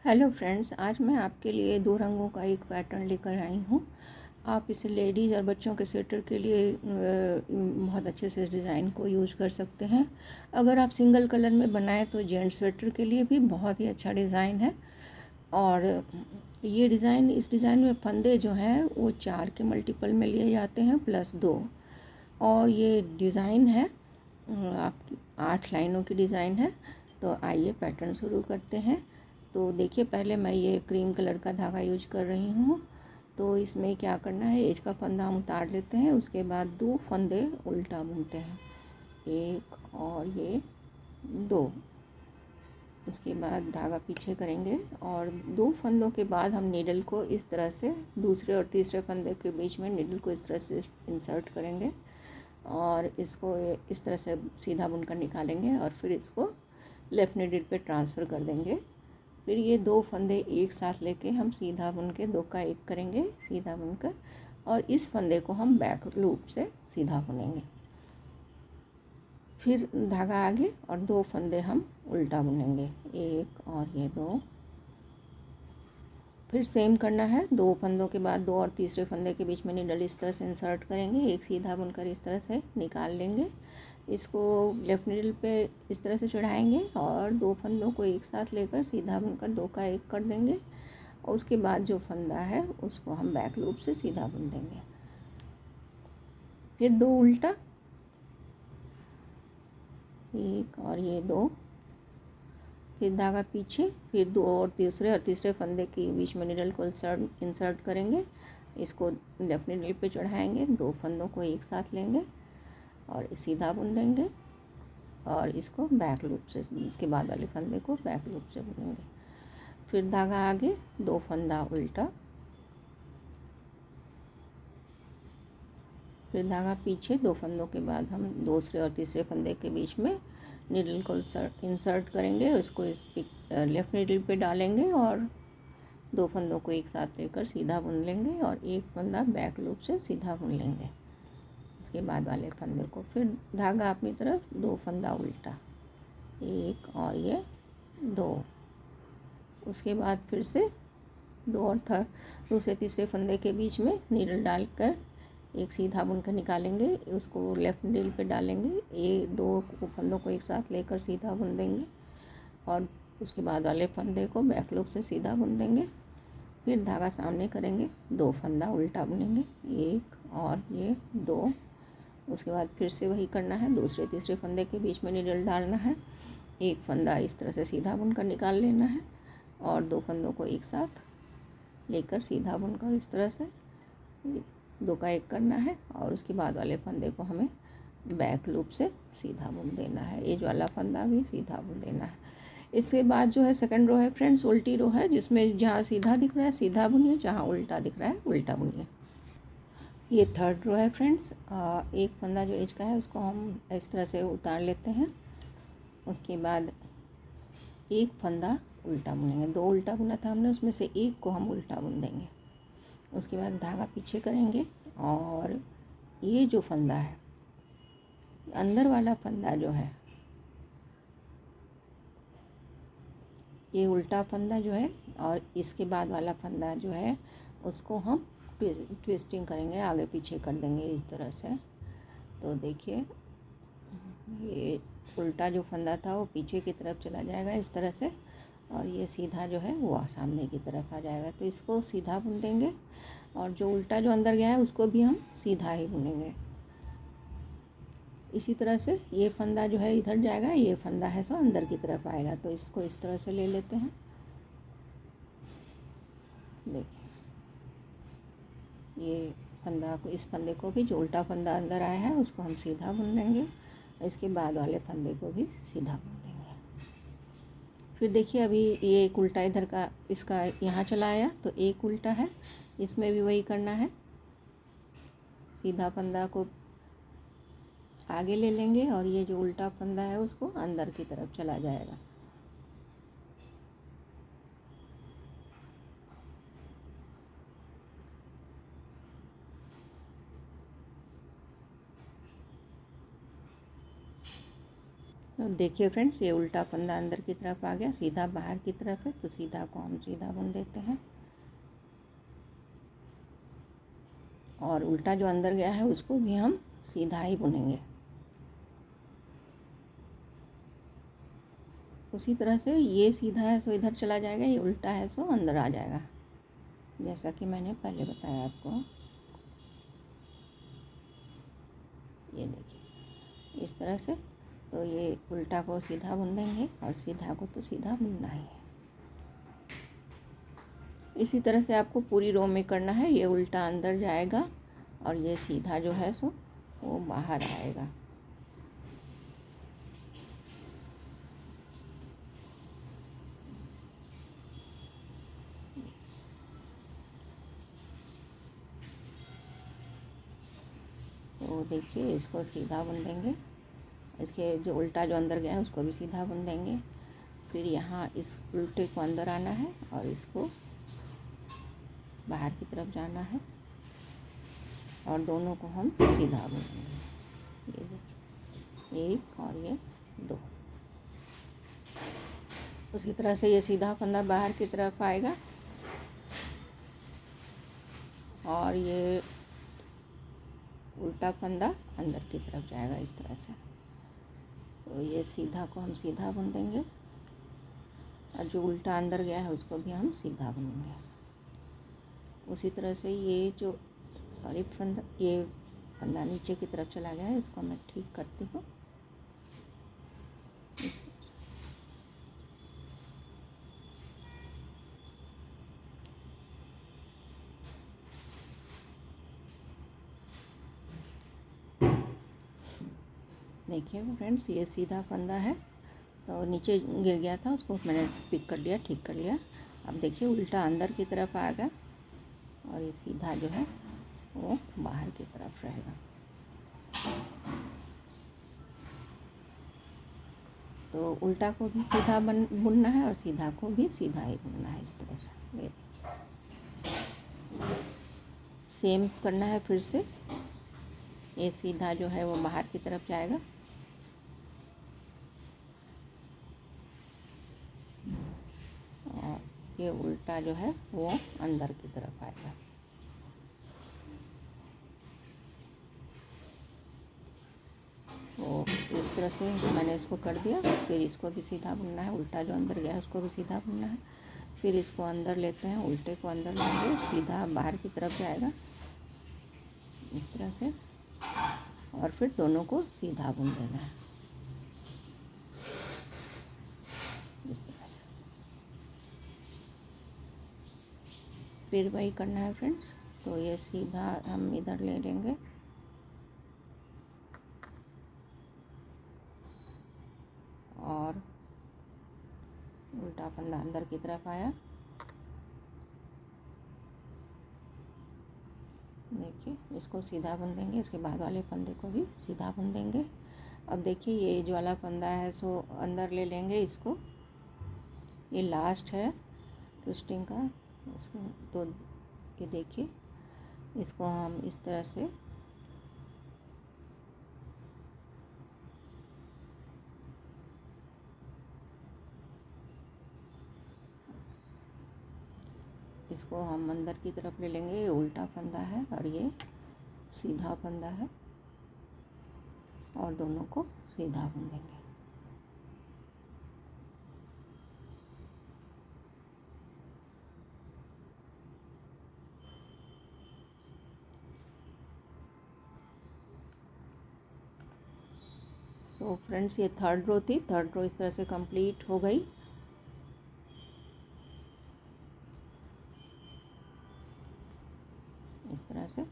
Hello friends, आज मैं आपके लिए दो रंगों का एक पैटर्न लेकर आई हूँ। आप इसे लेडीज़ और बच्चों के स्वेटर के लिए बहुत अच्छे से इस डिज़ाइन को यूज कर सकते हैं। अगर आप सिंगल कलर में बनाएं तो जेंट्स स्वेटर के लिए भी बहुत ही अच्छा डिज़ाइन है। और ये डिज़ाइन, इस डिज़ाइन में फंदे जो हैं वो 4 के मल्टीपल में लिए जाते हैं प्लस 2। और ये डिज़ाइन है आप 8 लाइनों की डिज़ाइन है। तो आइए पैटर्न शुरू करते हैं। तो देखिए, पहले मैं ये क्रीम कलर का धागा यूज कर रही हूँ। तो इसमें क्या करना है, एज का फंदा हम उतार लेते हैं, उसके बाद 2 फंदे उल्टा बुनते हैं, 1 और ये 2। उसके बाद धागा पीछे करेंगे और 2 फंदों के बाद हम नीडल को इस तरह से दूसरे और तीसरे फंदे के बीच में नीडल को इस तरह से इंसर्ट करेंगे और इसको इस तरह से सीधा बुनकर निकालेंगे और फिर इसको लेफ़्ट नीडल पे ट्रांसफ़र कर देंगे। फिर ये 2 फंदे एक साथ लेके हम सीधा बुन के 2 का 1 करेंगे सीधा बुनकर, और इस फंदे को हम बैक लूप से सीधा बुनेंगे। फिर धागा आगे और 2 फंदे हम उल्टा बुनेंगे, 1 और ये 2। फिर सेम करना है, 2 फंदों के बाद 2 और तीसरे फंदे के बीच में नीडल इस तरह से इंसर्ट करेंगे, एक सीधा बुनकर इस तरह से निकाल लेंगे। इसको लेफ़्ट नीडल पे इस तरह से चढ़ाएंगे और 2 फंदों को एक साथ लेकर सीधा बुनकर 2 का 1 कर देंगे। और उसके बाद जो फंदा है उसको हम बैक लूप से सीधा बुन देंगे। फिर 2 उल्टा, 1 और ये 2। फिर धागा पीछे, फिर 2 और तीसरे फंदे के बीच में नीडल को इंसर्ट करेंगे, इसको लेफ़्ट नीडल पे चढ़ाएंगे, 2 फंदों को एक साथ लेंगे और सीधा बुन देंगे और इसको बैक लूप से, उसके बाद वाले फंदे को बैक लूप से बुनेंगे। फिर धागा आगे, 2 फंदा उल्टा, फिर धागा पीछे, 2 फंदों के बाद हम दूसरे और तीसरे फंदे के बीच में नीडल को इंसर्ट करेंगे, उसको लेफ़्ट नीडल पे डालेंगे और 2 फंदों को एक साथ लेकर सीधा बुन लेंगे और एक फंदा बैक लूप से सीधा बुन लेंगे उसके बाद वाले फंदे को। फिर धागा अपनी तरफ, 2 फंदा उल्टा, 1 और ये 2। उसके बाद फिर से 2 और दूसरे तीसरे फंदे के बीच में नीडल डालकर एक सीधा बुनकर निकालेंगे, उसको लेफ़्ट नीडल पे डालेंगे, ये 2 फंदों को एक साथ लेकर सीधा बुन देंगे और उसके बाद वाले फंदे को बैक लूप से सीधा बुन देंगे। फिर धागा सामने करेंगे, 2 फंदा उल्टा बुनेंगे, 1 और ये 2। उसके बाद फिर से वही करना है, दूसरे तीसरे फंदे के बीच में नीडल डालना है, एक फंदा इस तरह से सीधा बुनकर निकाल लेना है और 2 फंदों को एक साथ लेकर सीधा बुनकर इस तरह से 2 का 1 करना है और उसके बाद वाले फंदे को हमें बैक लूप से सीधा बुन देना है, एज वाला फंदा भी सीधा बुन देना है। इसके बाद जो है सेकंड रो है फ्रेंड्स, उल्टी रो है, जिसमें जहाँ सीधा दिख रहा है सीधा बुनिए, जहाँ उल्टा दिख रहा है उल्टा बुनिए। ये थर्ड रो है फ्रेंड्स। एक फंदा जो एज का है उसको हम इस तरह से उतार लेते हैं, उसके बाद एक फंदा उल्टा बुनेंगे, 2 उल्टा बुना था हमने, उसमें से एक को हम उल्टा बुन देंगे। उसके बाद धागा पीछे करेंगे और ये जो फंदा है, अंदर वाला फंदा जो है, ये उल्टा फंदा जो है और इसके बाद वाला फंदा जो है उसको हम ट्विस्टिंग करेंगे, आगे पीछे कर देंगे इस तरह से। तो देखिए, ये उल्टा जो फंदा था वो पीछे की तरफ चला जाएगा इस तरह से और ये सीधा जो है वो सामने की तरफ आ जाएगा। तो इसको सीधा बुन देंगे और जो उल्टा जो अंदर गया है उसको भी हम सीधा ही बुनेंगे। इसी तरह से ये फंदा जो है इधर जाएगा, ये फंदा है सो अंदर की तरफ आएगा। तो इसको इस तरह से ले लेते हैं, देखिए ये फंदा को, इस फंदे को भी, जो उल्टा फंदा अंदर आया है उसको हम सीधा बुन देंगे, इसके बाद वाले फंदे को भी सीधा बुन देंगे। फिर देखिए, अभी ये एक उल्टा इधर का इसका यहाँ चला आया, तो एक उल्टा है, इसमें भी वही करना है, सीधा फंदा को आगे ले लेंगे और ये जो उल्टा फंदा है उसको अंदर की तरफ चला जाएगा। तो देखिए फ्रेंड्स, ये उल्टा फंदा अंदर की तरफ आ गया, सीधा बाहर की तरफ है, तो सीधा को हम सीधा बुन देते हैं और उल्टा जो अंदर गया है उसको भी हम सीधा ही बुनेंगे। उसी तरह से ये सीधा है सो इधर चला जाएगा, ये उल्टा है सो अंदर आ जाएगा, जैसा कि मैंने पहले बताया आपको। ये देखिए इस तरह से, तो ये उल्टा को सीधा बुन देंगे और सीधा को तो सीधा बुनना ही है। इसी तरह से आपको पूरी रो में करना है। ये उल्टा अंदर जाएगा और ये सीधा जो है सो वो बाहर आएगा। तो देखिए इसको सीधा बुन देंगे, इसके जो उल्टा जो अंदर गया है उसको भी सीधा बुन देंगे। फिर यहाँ इस उल्टे को अंदर आना है और इसको बाहर की तरफ जाना है और दोनों को हम सीधा बुनेंगे। ये देखिए, एक और ये दो। उसी तरह से ये सीधा फंदा बाहर की तरफ आएगा और ये उल्टा फंदा अंदर की तरफ जाएगा इस तरह से। तो ये सीधा को हम सीधा बुन देंगे और जो उल्टा अंदर गया है उसको भी हम सीधा बुनेंगे। उसी तरह से ये जो फंदा, ये फंदा नीचे की तरफ चला गया है, इसको मैं ठीक करती हूँ। देखिए फ्रेंड्स, ये सीधा फंदा है तो नीचे गिर गया था, उसको मैंने पिक कर लिया, ठीक कर लिया। अब देखिए उल्टा अंदर की तरफ आएगा और ये सीधा जो है वो बाहर की तरफ रहेगा। तो उल्टा को भी सीधा बुनना है और सीधा को भी सीधा ही बुनना है इस तरह से। ये सेम करना है फिर से। ये सीधा जो है वो बाहर की तरफ जाएगा और ये उल्टा जो है वो अंदर की तरफ आएगा। तो इस तरह से मैंने इसको कर दिया। फिर इसको भी सीधा बुनना है, उल्टा जो अंदर गया है उसको भी सीधा बुनना है। फिर इसको अंदर लेते हैं, उल्टे को अंदर लेंगे, सीधा बाहर की तरफ जाएगा इस तरह से और फिर दोनों को सीधा बुन देना है इस तरह से। फिर वही करना है फ्रेंड्स। तो ये सीधा हम इधर ले लेंगे और उल्टा फंदा अंदर की तरफ आया। देखिए इसको सीधा बुन देंगे, इसके बाद वाले फंदे को भी सीधा बुन देंगे। अब देखिए ये जो वाला फंदा है सो अंदर ले लेंगे इसको, ये लास्ट है ट्विस्टिंग का इसको। तो ये देखिए इसको हम इस तरह से इसको हम अंदर की तरफ ले लेंगे। ये उल्टा फंदा है और ये सीधा फंदा है और दोनों को सीधा बुन देंगे। तो फ्रेंड्स ये थर्ड रो थी, थर्ड रो इस तरह से कंप्लीट हो गई। इस तरह से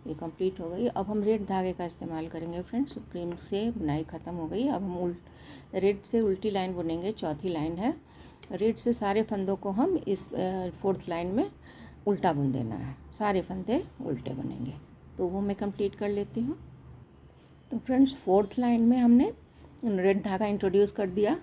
ये कंप्लीट हो गई। अब हम रेड धागे का इस्तेमाल करेंगे फ्रेंड्स। प्रिंट से बुनाई ख़त्म हो गई। अब हम रेड से उल्टी लाइन बुनेंगे, चौथी लाइन है। रेड से सारे फंदों को हम इस फोर्थ लाइन में उल्टा बुन देना है, सारे फंदे उल्टे बनेंगे। तो वो मैं कंप्लीट कर लेती हूँ। तो फ्रेंड्स फोर्थ लाइन में हमने रेड धागा इंट्रोड्यूस कर दिया।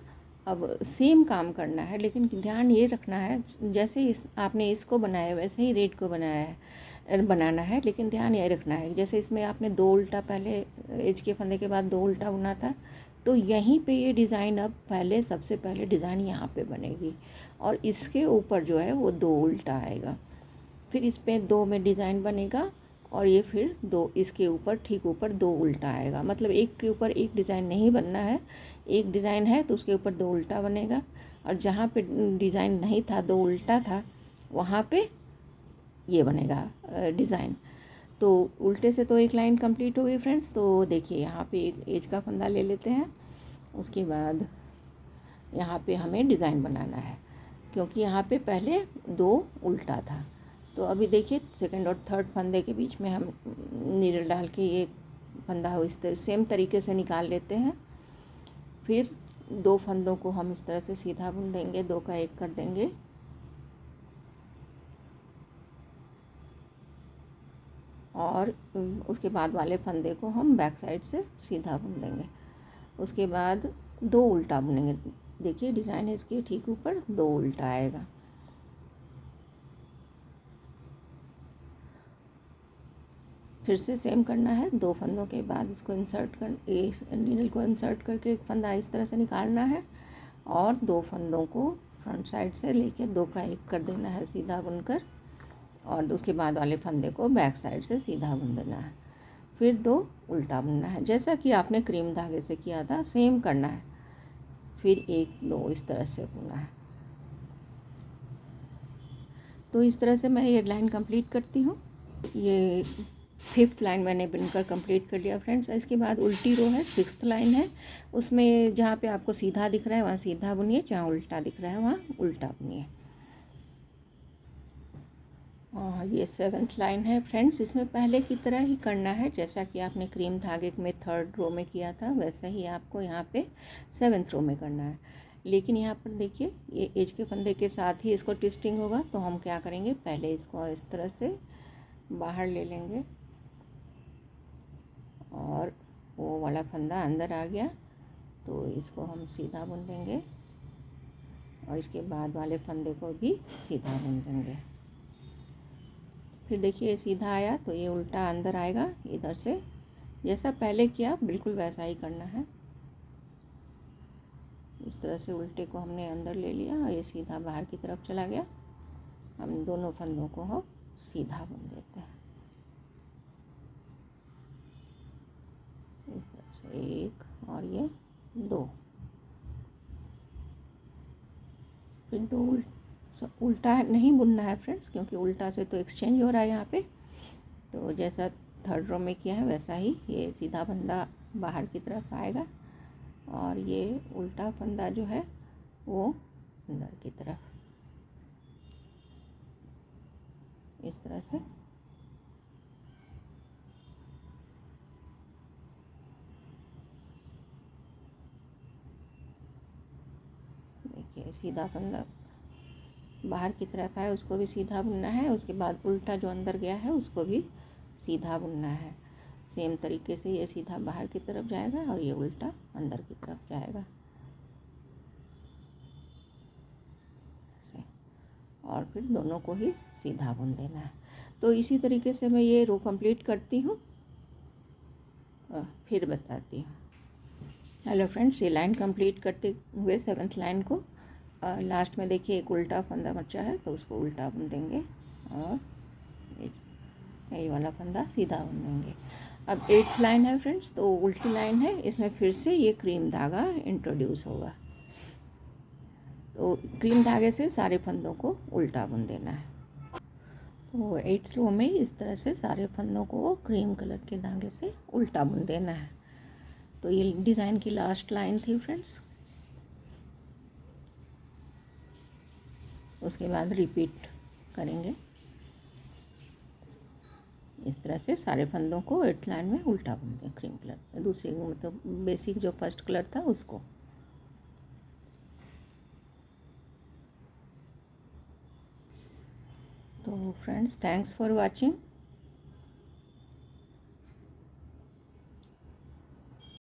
अब सेम काम करना है, लेकिन ध्यान ये रखना है जैसे आपने इसको बनाया वैसे ही रेड को बनाना है। लेकिन ध्यान ये रखना है जैसे इसमें आपने दो उल्टा, पहले एज के फंदे के बाद दो उल्टा बुना था, तो यहीं पे ये डिज़ाइन अब पहले सबसे पहले डिज़ाइन यहाँ पे बनेगी और इसके ऊपर जो है वो 2 उल्टा आएगा, फिर इस पे 2 में डिज़ाइन बनेगा और ये फिर 2 इसके ऊपर ठीक ऊपर 2 उल्टा आएगा। मतलब एक के ऊपर एक डिज़ाइन नहीं बनना है, एक डिज़ाइन है तो उसके ऊपर 2 उल्टा बनेगा और जहाँ पे डिज़ाइन नहीं था 2 उल्टा था वहाँ पे ये बनेगा डिज़ाइन। तो उल्टे से तो एक लाइन कंप्लीट हो गई फ्रेंड्स। तो देखिए यहाँ पे एक एज का फंदा ले लेते हैं, उसके बाद यहाँ पे हमें डिज़ाइन बनाना है क्योंकि यहाँ पे पहले 2 उल्टा था। तो अभी देखिए सेकंड और थर्ड फंदे के बीच में हम नीडल डाल के ये फंदा हो इस तरह सेम तरीके से निकाल लेते हैं। फिर 2 फंदों को हम इस तरह से सीधा बुन देंगे, 2 का 1 कर देंगे और उसके बाद वाले फंदे को हम बैक साइड से सीधा बुन देंगे। उसके बाद 2 उल्टा बुनेंगे। देखिए डिज़ाइन इसके ठीक ऊपर 2 उल्टा आएगा। फिर से सेम करना है, 2 फंदों के बाद इसको इंसर्ट कर नीडल को इंसर्ट करके एक फंदा इस तरह से निकालना है और 2 फंदों को फ्रंट साइड से लेके 2 का 1 कर देना है सीधा बुनकर और उसके बाद वाले फंदे को बैक साइड से सीधा बुन देना है। फिर 2 उल्टा बुनना है जैसा कि आपने क्रीम धागे से किया था, सेम करना है। फिर 1 2 इस तरह से बुनना है। तो इस तरह से मैं ये लाइन कंप्लीट करती हूँ। ये 5th लाइन मैंने बुनकर कंप्लीट कर लिया फ्रेंड्स। इसके बाद उल्टी रो है, 6th लाइन है, उसमें जहाँ पे आपको सीधा दिख रहा है वहाँ सीधा बुनिए, जहाँ उल्टा दिख रहा है वहाँ उल्टा बुनिए। और ये 7th लाइन है फ्रेंड्स। इसमें पहले की तरह ही करना है जैसा कि आपने क्रीम धागे में 3rd रो में किया था, वैसा ही आपको यहाँ पे 7th रो में करना है। लेकिन यहाँ पर देखिए ये एज के फंदे के साथ ही इसको ट्विस्टिंग होगा, तो हम क्या करेंगे, पहले इसको इस तरह से बाहर ले लेंगे और वो वाला फंदा अंदर आ गया तो इसको हम सीधा बुन देंगे और इसके बाद वाले फंदे को भी सीधा बुन देंगे। फिर देखिए सीधा आया तो ये उल्टा अंदर आएगा इधर से, जैसा पहले किया बिल्कुल वैसा ही करना है। इस तरह से उल्टे को हमने अंदर ले लिया और ये सीधा बाहर की तरफ चला गया। हम दोनों फंदों को हम सीधा बुन देते हैं इस तरह से, 1 और ये 2। फिर 2 उल्टा नहीं बुनना है फ्रेंड्स क्योंकि उल्टा से तो एक्सचेंज हो रहा है यहाँ पे। तो जैसा 3rd रो में किया है वैसा ही ये सीधा फंदा बाहर की तरफ आएगा और ये उल्टा फंदा जो है वो अंदर की तरफ इस तरह से। देखिए सीधा फंदा बाहर की तरफ है उसको भी सीधा बुनना है, उसके बाद उल्टा जो अंदर गया है उसको भी सीधा बुनना है। सेम तरीके से ये सीधा बाहर की तरफ जाएगा और ये उल्टा अंदर की तरफ जाएगा और फिर दोनों को ही सीधा बुन देना है। तो इसी तरीके से मैं ये रो कंप्लीट करती हूँ, फिर बताती हूँ। हेलो फ्रेंड्स, ये लाइन कंप्लीट करते हुए 7th लाइन को लास्ट में देखिए एक उल्टा फंदा बचा है तो उसको उल्टा बुन देंगे और ये वाला फंदा सीधा बुन देंगे। अब 8th लाइन है फ्रेंड्स, तो उल्टी लाइन है, इसमें फिर से ये क्रीम धागा इंट्रोड्यूस होगा। तो क्रीम धागे से सारे फंदों को उल्टा बुन देना है। तो 8th रो में इस तरह से सारे फंदों को क्रीम कलर के धागे से उल्टा बुन देना है। तो ये डिज़ाइन की लास्ट लाइन थी फ्रेंड्स। उसके बाद रिपीट करेंगे इस तरह से सारे फंदों को 8th लाइन में उल्टा बुन दें क्रीम कलर, दूसरे मतलब बेसिक जो फर्स्ट कलर था उसको। तो फ्रेंड्स, थैंक्स फॉर वाचिंग।